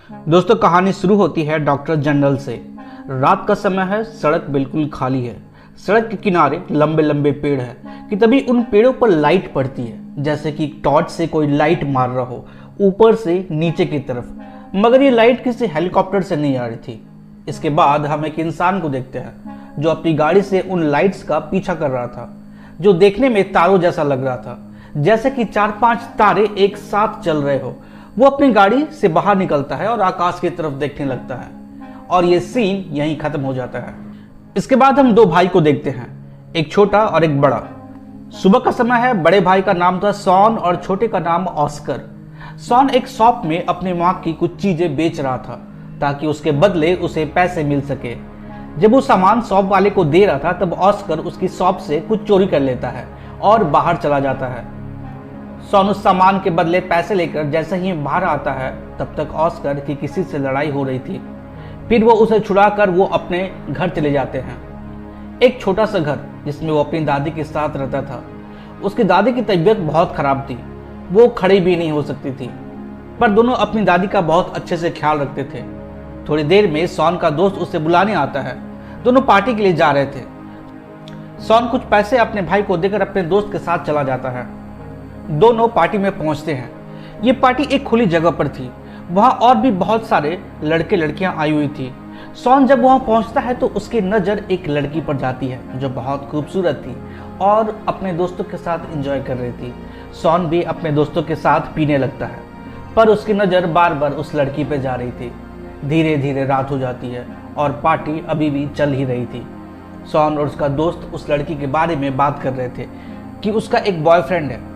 दोस्तों, कहानी शुरू होती है डॉक्टर जनरल से। रात का समय है, सड़क बिल्कुल खाली है। सड़क के किनारे लंबे लंबे पेड़ हैं कि तभी उन पेड़ों पर लाइट पड़ती है, जैसे कि टॉर्च से कोई लाइट मार रहा हो ऊपर से नीचे की तरफ। मगर ये लाइट किसी हेलीकॉप्टर से नहीं आ रही थी। इसके बाद हम एक इंसान को देखते हैं जो अपनी गाड़ी से उन लाइट्स का पीछा कर रहा था, जो देखने में तारों जैसा लग रहा था, जैसे कि 4-5 तारे एक साथ चल रहे हो। वो अपनी गाड़ी से बाहर निकलता है और आकाश की तरफ देखने लगता है, और ये सीन यहीं खत्म हो जाता है। इसके बाद हम दो भाई को देखते हैं, एक छोटा और एक बड़ा। सुबह का समय है। बड़े भाई का नाम था सॉन और छोटे का नाम ऑस्कर। सॉन एक शॉप में अपनी माँ की कुछ चीजें बेच रहा था ताकि उसके बदले उसे पैसे मिल सके। जब वो सामान शॉप वाले को दे रहा था तब ऑस्कर उसकी शॉप से कुछ चोरी कर लेता है और बाहर चला जाता है। सॉन उस सामान के बदले पैसे लेकर जैसे ही बाहर आता है तब तक ऑस्कर की किसी से लड़ाई हो रही थी। फिर वो उसे छुड़ाकर वो अपने घर चले जाते हैं, एक छोटा सा घर जिसमें वो अपनी दादी के साथ रहता था। उसकी दादी की तबीयत बहुत खराब थी, वो खड़ी भी नहीं हो सकती थी, पर दोनों अपनी दादी का बहुत अच्छे से ख्याल रखते थे। थोड़ी देर में सॉन का दोस्त उसे बुलाने आता है। दोनों पार्टी के लिए जा रहे थे। सॉन कुछ पैसे अपने भाई को देकर अपने दोस्त के साथ चला जाता है। दोनों पार्टी में पहुंचते हैं। ये पार्टी एक खुली जगह पर थी, वहां और भी बहुत सारे लड़के लड़कियां आई हुई थी। सॉन जब वहां पहुंचता है तो उसकी नज़र एक लड़की पर जाती है जो बहुत खूबसूरत थी और अपने दोस्तों के साथ एंजॉय कर रही थी। सॉन भी अपने दोस्तों के साथ पीने लगता है, पर उसकी नज़र बार बार उस लड़की पर जा रही थी। धीरे धीरे रात हो जाती है और पार्टी अभी भी चल ही रही थी। सॉन और उसका दोस्त उस लड़की के बारे में बात कर रहे थे कि उसका एक बॉयफ्रेंड है।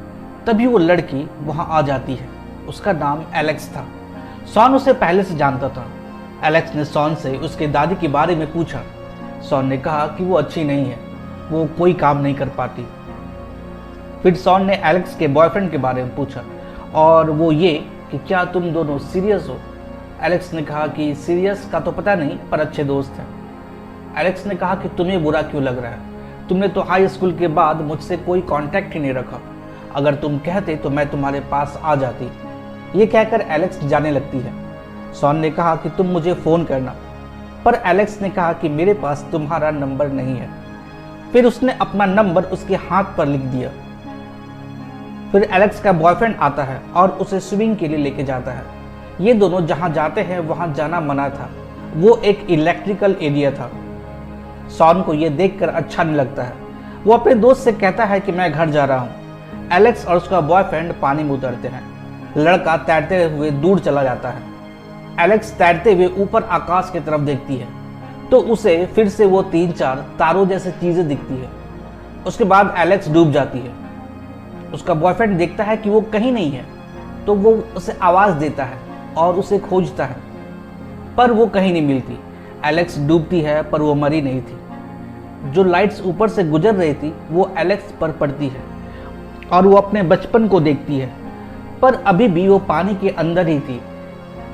तभी वो लड़की वहां आ जाती है। उसका नाम एलेक्स था। सॉन उसे पहले से जानता था। एलेक्स ने सॉन से उसके दादी के बारे में पूछा। सॉन ने कहा कि वो अच्छी नहीं है, वो कोई काम नहीं कर पाती। फिर सॉन ने एलेक्स के बॉयफ्रेंड के बारे में पूछा, और वो ये कि क्या तुम दोनों सीरियस हो। एलेक्स ने कहा कि सीरियस का तो पता नहीं, पर अच्छे दोस्त हैं। एलेक्स ने कहा कि तुम्हें बुरा क्यों लग रहा है, तुमने तो हाई स्कूल के बाद मुझसे कोई कांटेक्ट ही नहीं रखा। अगर तुम कहते तो मैं तुम्हारे पास आ जाती। ये कहकर एलेक्स जाने लगती है। सॉन ने कहा कि तुम मुझे फ़ोन करना, पर एलेक्स ने कहा कि मेरे पास तुम्हारा नंबर नहीं है। फिर उसने अपना नंबर उसके हाथ पर लिख दिया। फिर एलेक्स का बॉयफ्रेंड आता है और उसे स्विमिंग के लिए लेके जाता है। ये दोनों जहाँ जाते हैं वहाँ जाना मना था, वो एक इलेक्ट्रिकल एरिया था। सॉन को ये देखकर अच्छा नहीं लगता है। वो अपने दोस्त से कहता है कि मैं घर जा रहा हूँ। एलेक्स और उसका बॉयफ्रेंड पानी में उतरते हैं। लड़का तैरते हुए दूर चला जाता है। एलेक्स तैरते हुए ऊपर आकाश की तरफ देखती है तो उसे फिर से वो 3-4 तारों जैसी चीजें दिखती है। उसके बाद एलेक्स डूब जाती है। उसका बॉयफ्रेंड देखता है कि वो कहीं नहीं है, तो वो उसे आवाज देता है और उसे खोजता है, पर वो कहीं नहीं मिलती। एलेक्स डूबती है पर वो मरी नहीं थी। जो लाइट्स ऊपर से गुजर रही थी वो एलेक्स पर पड़ती है और वो अपने बचपन को देखती है, पर अभी भी वो पानी के अंदर ही थी।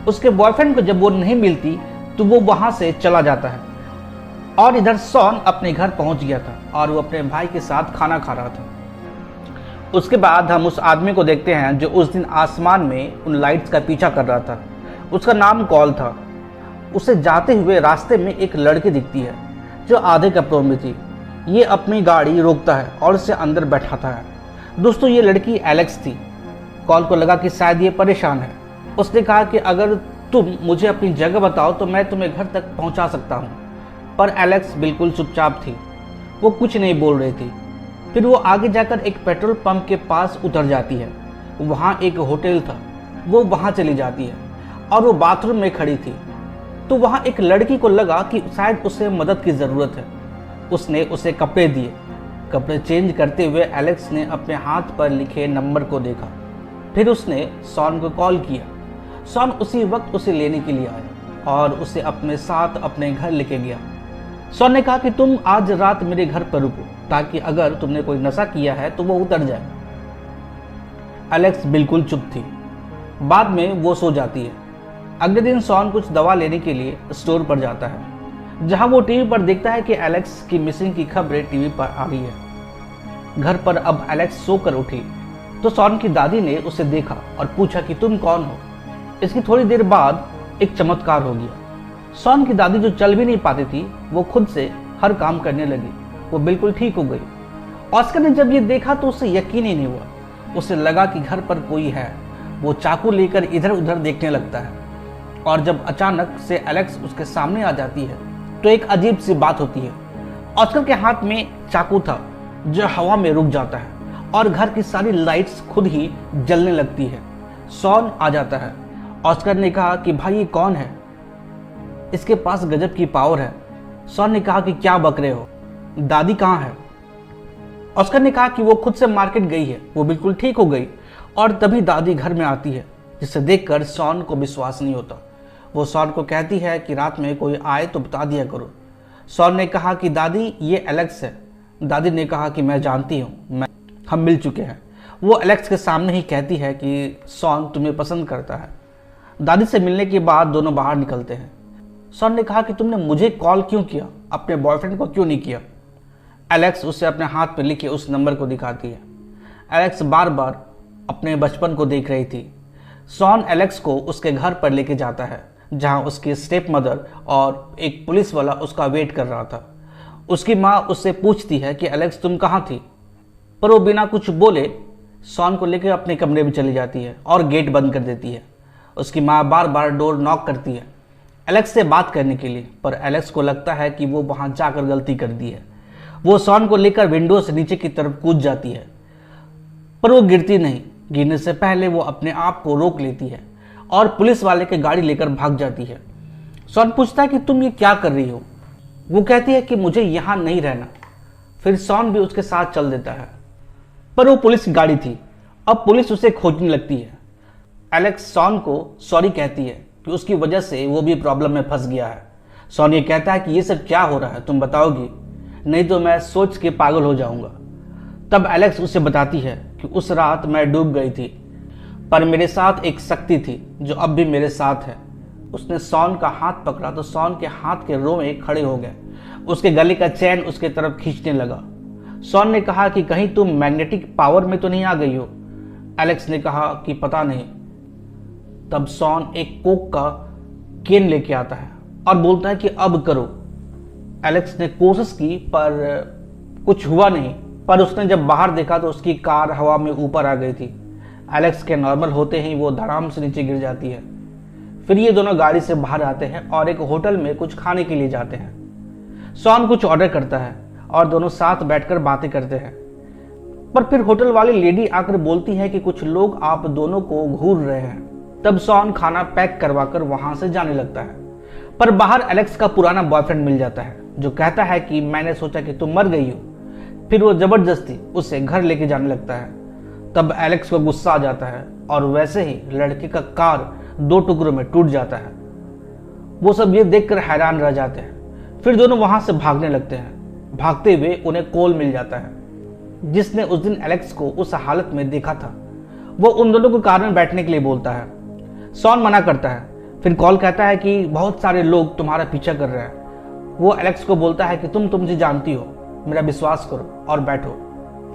उसके बॉयफ्रेंड को जब वो नहीं मिलती तो वो वहां से चला जाता है, और इधर सॉन अपने घर पहुंच गया था और वो अपने भाई के साथ खाना खा रहा था। उसके बाद हम उस आदमी को देखते हैं जो उस दिन आसमान में उन लाइट्स का पीछा कर रहा था। उसका नाम कॉल था। उसे जाते हुए रास्ते में एक लड़की दिखती है जो आधे कपड़ों में थी। ये अपनी गाड़ी रोकता है और उसे अंदर बैठाता है। दोस्तों, ये लड़की एलेक्स थी। कॉल को लगा कि शायद ये परेशान है। उसने कहा कि अगर तुम मुझे अपनी जगह बताओ तो मैं तुम्हें घर तक पहुंचा सकता हूं, पर एलेक्स बिल्कुल चुपचाप थी। वो कुछ नहीं बोल रही थी। फिर वो आगे जाकर एक पेट्रोल पंप के पास उतर जाती है। वहां एक होटल था। वो वहां चली जाती है और वो बाथरूम में खड़ी थी, तो वहां एक लड़की को लगा कि शायद उसे मदद की ज़रूरत है। उसने उसे कपड़े दिए। कपड़े चेंज करते हुए एलेक्स ने अपने हाथ पर लिखे नंबर को देखा। फिर उसने सॉन को कॉल किया। सॉन उसी वक्त उसे लेने के लिए आया और उसे अपने साथ अपने घर लेके गया। सॉन ने कहा कि तुम आज रात मेरे घर पर रुको, ताकि अगर तुमने कोई नशा किया है तो वो उतर जाए। एलेक्स बिल्कुल चुप थी। बाद में वो सो जाती है। अगले दिन सॉन कुछ दवा लेने के लिए स्टोर पर जाता है, जहां वो टीवी पर देखता है कि एलेक्स की मिसिंग की खबरें टीवी पर आ रही है। घर पर अब एलेक्स सोकर उठी तो सॉन की दादी ने उसे देखा और पूछा कि तुम कौन हो। इसकी थोड़ी देर बाद एक चमत्कार हो गया। शॉन की दादी जो चल भी नहीं पाती थी वो खुद से हर काम करने लगी, वो बिल्कुल ठीक हो गई। ऑस्कर ने जब ये देखा तो उसे यकीन ही नहीं हुआ। उसे लगा कि घर पर कोई है। वो चाकू लेकर इधर उधर देखने लगता है और जब अचानक से एलेक्स उसके सामने आ जाती है तो एक अजीब सी बात होती है। ऑस्कर के हाथ में चाकू था जो हवा में रुक जाता है और घर की सारी लाइट्स खुद ही जलने लगती है। शॉन आ जाता है। ऑस्कर ने कहा कि भाई ये कौन है, इसके पास गजब की पावर है। शॉन ने कहा कि क्या बक रहे हो, दादी कहाँ है। ऑस्कर ने कहा कि वो खुद से मार्केट गई है, वो बिल्कुल ठीक हो गई। और तभी दादी घर में आती है, जिसे देखकर शॉन को विश्वास नहीं होता। वो शॉन को कहती है कि रात में कोई आए तो बता दिया करो। शॉन ने कहा कि दादी ये एलेक्स है। दादी ने कहा कि मैं जानती हूँ, हम मिल चुके हैं। वो एलेक्स के सामने ही कहती है कि शॉन तुम्हें पसंद करता है। दादी से मिलने के बाद दोनों बाहर निकलते हैं। शॉन ने कहा कि तुमने मुझे कॉल क्यों किया, अपने बॉयफ्रेंड को क्यों नहीं किया। एलेक्स उसे अपने हाथ पर लिखे उस नंबर को दिखाती है। एलेक्स बार बार अपने बचपन को देख रही थी। शॉन एलेक्स को उसके घर पर लेके जाता है जहां उसकी स्टेप मदर और एक पुलिस वाला उसका वेट कर रहा था। उसकी माँ उससे पूछती है कि एलेक्स तुम कहाँ थी, पर वो बिना कुछ बोले शॉन को लेकर अपने कमरे में चली जाती है और गेट बंद कर देती है। उसकी माँ बार बार डोर नॉक करती है एलेक्स से बात करने के लिए, पर एलेक्स को लगता है कि वो वहाँ जाकर गलती कर दी है। वो शॉन को लेकर विंडो से नीचे की तरफ कूद जाती है, पर वो गिरती नहीं। गिरने से पहले वो अपने आप को रोक लेती है और पुलिस वाले की गाड़ी लेकर भाग जाती है। शॉन पूछता है कि तुम ये क्या कर रही हो। वो कहती है कि मुझे यहाँ नहीं रहना। फिर शॉन भी उसके साथ चल देता है, पर वो पुलिस की गाड़ी थी। अब पुलिस उसे खोजने लगती है। एलेक्स शॉन को सॉरी कहती है कि उसकी वजह से वो भी प्रॉब्लम में फंस गया है। शॉन ये कहता है कि ये सब क्या हो रहा है, तुम बताओगी, नहीं तो मैं सोच के पागल हो जाऊंगा। तब एलेक्स उसे बताती है कि उस रात मैं डूब गई थी, पर मेरे साथ एक शक्ति थी जो अब भी मेरे साथ है। उसने शॉन का हाथ पकड़ा तो शॉन के हाथ के रोए खड़े हो गए। उसके गले का चैन उसके तरफ खींचने लगा। शॉन ने कहा कि कहीं तुम मैग्नेटिक पावर में तो नहीं आ गई हो। एलेक्स ने कहा कि पता नहीं। तब शॉन एक कोक का केन लेके आता है और बोलता है कि अब करो। एलेक्स ने कोशिश की पर कुछ हुआ नहीं, पर उसने जब बाहर देखा तो उसकी कार हवा में ऊपर आ गई थी। एलेक्स के नॉर्मल होते ही वो धड़ाम से नीचे गिर जाती है। फिर ये दोनों गाड़ी से बाहर आते हैं और एक होटल में कुछ खाने के लिए जाते हैं। शॉन कुछ ऑर्डर करता है और दोनों साथ बैठकर बातें करते हैं, पर फिर होटल वाली लेडी आकर बोलती है कि कुछ लोग आप दोनों को घूर रहे हैं। तब शॉन खाना पैक करवाकर वहां से जाने लगता है, पर बाहर एलेक्स का पुराना बॉयफ्रेंड मिल जाता है जो कहता है कि मैंने सोचा कि तुम मर गई हो। फिर वो जबरदस्ती उसे घर लेके जाने लगता है। तब एलेक्स को गुस्सा आ जाता है और वैसे ही लड़के का कार 2 टुकड़ों में टूट जाता है। वो सब ये देखकर हैरान रह जाते हैं। फिर दोनों वहां से भागने लगते हैं। भागते हुए उन्हें कोल मिल जाता है, जिसने उस दिन एलेक्स को उस हालत में देखा था। वो उन दोनों को कार में बैठने के लिए बोलता है। शॉन मना करता है। फिर कॉल कहता है कि बहुत सारे लोग तुम्हारा पीछा कर रहे हैं। वो एलेक्स को बोलता है कि तुम मुझे जानती हो, मेरा विश्वास करो और बैठो।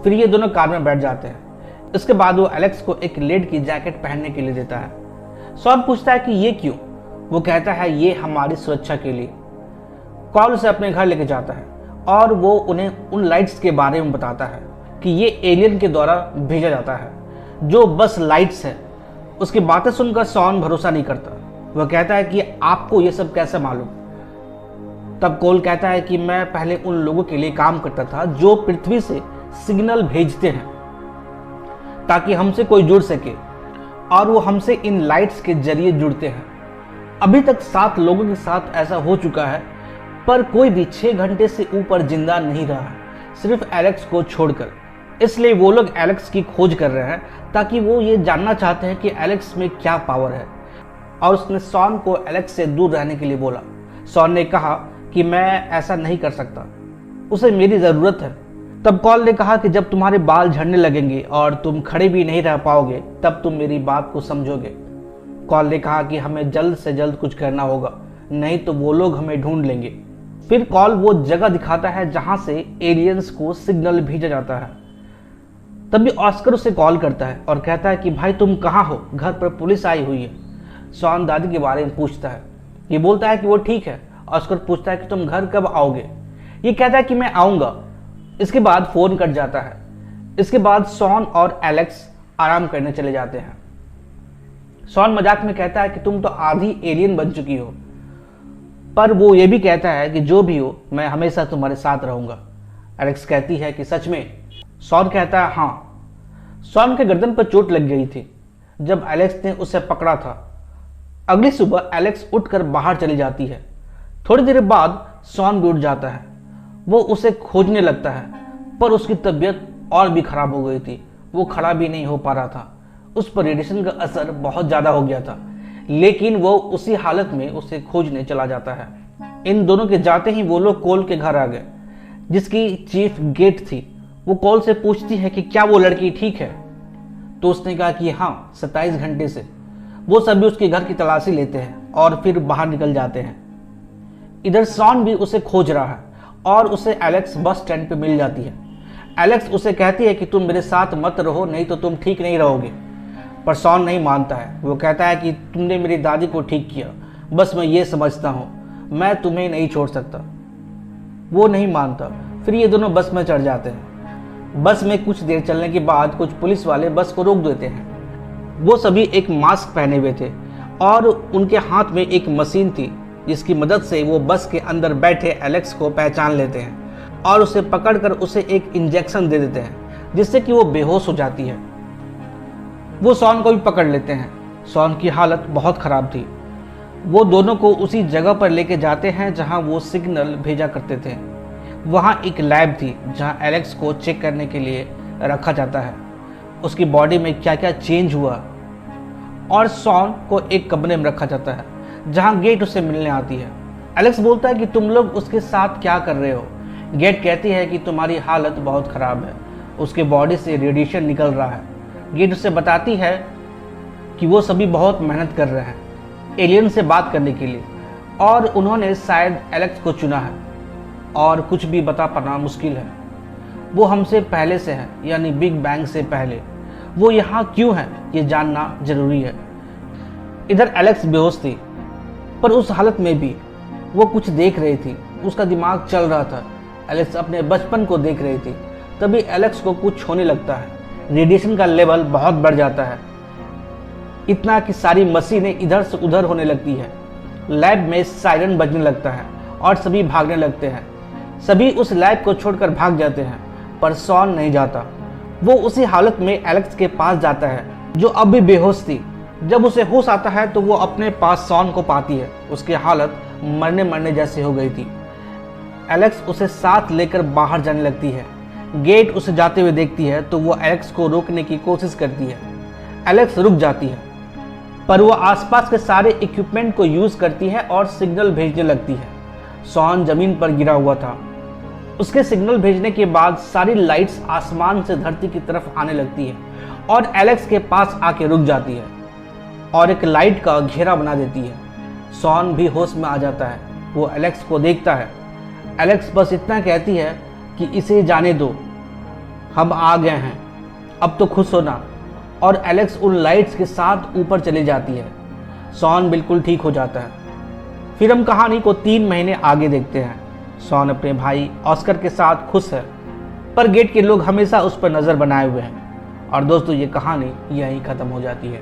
फिर ये दोनों कार में बैठ जाते हैं। इसके बाद वो एलेक्स को एक लेड की जैकेट पहनने के लिए देता है। शॉन पूछता है कि ये क्यों। वो कहता है ये हमारी सुरक्षा के लिए। कॉल उसे अपने घर लेके जाता है और वो उन्हें उन लाइट्स के बारे में बताता है कि ये एलियन के द्वारा भेजा जाता है, जो बस लाइट्स है। उसकी बातें सुनकर शॉन भरोसा नहीं करता। वह कहता है कि आपको ये सब कैसे मालूम। तब कोल कहता है कि मैं पहले उन लोगों के लिए काम करता था जो पृथ्वी से सिग्नल भेजते हैं ताकि हमसे कोई जुड़ सके, और वो हमसे इन लाइट्स के जरिए जुड़ते हैं। अभी तक 7 लोगों के साथ ऐसा हो चुका है, पर कोई भी 6 घंटे से ऊपर जिंदा नहीं रहा, सिर्फ एलेक्स को छोड़कर। इसलिए वो लोग एलेक्स की खोज कर रहे हैं ताकि वो ये जानना चाहते हैं कि एलेक्स में क्या पावर है। और उसने शॉन को एलेक्स से दूर रहने के लिए बोला। शॉन ने कहा कि मैं ऐसा नहीं कर सकता, उसे मेरी ज़रूरत है। तब कॉल ने कहा कि जब तुम्हारे बाल झड़ने लगेंगे और तुम खड़े भी नहीं रह पाओगे तब तुम मेरी बात को समझोगे। कॉल ने कहा कि हमें जल्द से जल्द कुछ करना होगा, नहीं तो वो लोग हमें ढूंढ लेंगे। फिर कॉल वो जगह दिखाता है जहां से एलियंस को सिग्नल भेजा जाता है। तभी ऑस्कर उसे कॉल करता है और कहता है कि भाई तुम कहाँ हो, घर पर पुलिस आई हुई है। शॉन दादी के बारे में पूछता है। ये बोलता है कि वो ठीक है और उसको पूछता है कि तुम घर कब आओगे। ये कहता है कि मैं आऊँगा। इसके बाद फ़ोन कट जाता है। इसके बाद शॉन और एलेक्स आराम करने चले जाते हैं। शॉन मजाक में कहता है कि तुम तो आधी एलियन बन चुकी हो, पर वो ये भी कहता है कि जो भी हो मैं हमेशा तुम्हारे साथ रहूँगा। एलेक्स कहती है कि सच में? शॉन कहता है हाँ। शॉन के गर्दन पर चोट लग गई थी जब एलेक्स ने उसे पकड़ा था। अगली सुबह एलेक्स उठकर बाहर चली जाती है। थोड़ी देर बाद शॉन भी उठ जाता है। वो उसे खोजने लगता है, पर उसकी तबीयत और भी खराब हो गई थी। वो खड़ा भी नहीं हो पा रहा था। उस पर रेडिएशन का असर बहुत ज़्यादा हो गया था, लेकिन वो उसी हालत में उसे खोजने चला जाता है। इन दोनों के जाते ही वो लोग कोल के घर आ गए, जिसकी चीफ गेट थी। वो कॉल से पूछती है कि क्या वो लड़की ठीक है, तो उसने कहा कि हाँ 27 घंटे से। वो सभी उसके घर की तलाशी लेते हैं और फिर बाहर निकल जाते हैं। इधर शॉन भी उसे खोज रहा है और उसे एलेक्स बस स्टैंड पे मिल जाती है। एलेक्स उसे कहती है कि तुम मेरे साथ मत रहो, नहीं तो तुम ठीक नहीं रहोगे। पर शॉन नहीं मानता है। वो कहता है कि तुमने मेरी दादी को ठीक किया, बस मैं ये समझता हूँ, मैं तुम्हें नहीं छोड़ सकता। वो नहीं मानता। फिर ये दोनों बस में चढ़ जाते हैं। बस में कुछ देर चलने के बाद कुछ पुलिस वाले बस को रोक देते हैं। वो सभी एक मास्क पहने हुए थे और उनके हाथ में एक मशीन थी, जिसकी मदद से वो बस के अंदर बैठे एलेक्स को पहचान लेते हैं और उसे पकड़कर उसे एक इंजेक्शन दे देते हैं, जिससे कि वो बेहोश हो जाती है। वो शॉन को भी पकड़ लेते हैं। शॉन की हालत बहुत ख़राब थी। वो दोनों को उसी जगह पर लेके जाते हैं जहां वो सिग्नल भेजा करते थे। वहां एक लैब थी जहां एलेक्स को चेक करने के लिए रखा जाता है, उसकी बॉडी में क्या क्या चेंज हुआ। और शॉन को एक कमरे में रखा जाता है जहां गेट उसे मिलने आती है। एलेक्स बोलता है कि तुम लोग उसके साथ क्या कर रहे हो। गेट कहती है कि तुम्हारी हालत बहुत ख़राब है, उसके बॉडी से रेडिएशन निकल रहा है। गेट उसे बताती है कि वो सभी बहुत मेहनत कर रहे हैं एलियन से बात करने के लिए, और उन्होंने शायद एलेक्स को चुना है और कुछ भी बता पाना मुश्किल है। वो हमसे पहले से है, यानी बिग बैंग से पहले। वो यहाँ क्यों है ये जानना जरूरी है। इधर एलेक्स बेहोश थी, पर उस हालत में भी वो कुछ देख रही थी। उसका दिमाग चल रहा था। एलेक्स अपने बचपन को देख रही थी। तभी एलेक्स को कुछ होने लगता है। रेडिएशन का लेवल बहुत बढ़ जाता है, इतना कि सारी मशीनें इधर से उधर होने लगती है। लैब में सायरन बजने लगता है और सभी भागने लगते हैं। सभी उस लैब को छोड़कर भाग जाते हैं, पर शॉन नहीं जाता। वो उसी हालत में एलेक्स के पास जाता है, जो अब भी बेहोश थी। जब उसे होश आता है तो वो अपने पास शॉन को पाती है। उसकी हालत मरने मरने जैसी हो गई थी। एलेक्स उसे साथ लेकर बाहर जाने लगती है। गेट उसे जाते हुए देखती है तो वो एलेक्स को रोकने की कोशिश करती है। एलेक्स रुक जाती है, पर वो आसपास के सारे इक्विपमेंट को यूज करती है और सिग्नल भेजने लगती है। शॉन जमीन पर गिरा हुआ था। उसके सिग्नल भेजने के बाद सारी लाइट्स आसमान से धरती की तरफ आने लगती है और एलेक्स के पास आके रुक जाती है और एक लाइट का घेरा बना देती है। शॉन भी होश में आ जाता है। वो एलेक्स को देखता है। एलेक्स बस इतना कहती है कि इसे जाने दो, हम आ गए हैं, अब तो खुश होना। और एलेक्स उन लाइट्स के साथ ऊपर चली जाती है। शॉन बिल्कुल ठीक हो जाता है। फिर हम कहानी को 3 महीने आगे देखते हैं। शॉन अपने भाई ऑस्कर के साथ खुश है, पर गेट के लोग हमेशा उस पर नज़र बनाए हुए हैं। और दोस्तों, ये कहानी यहीं ख़त्म हो जाती है।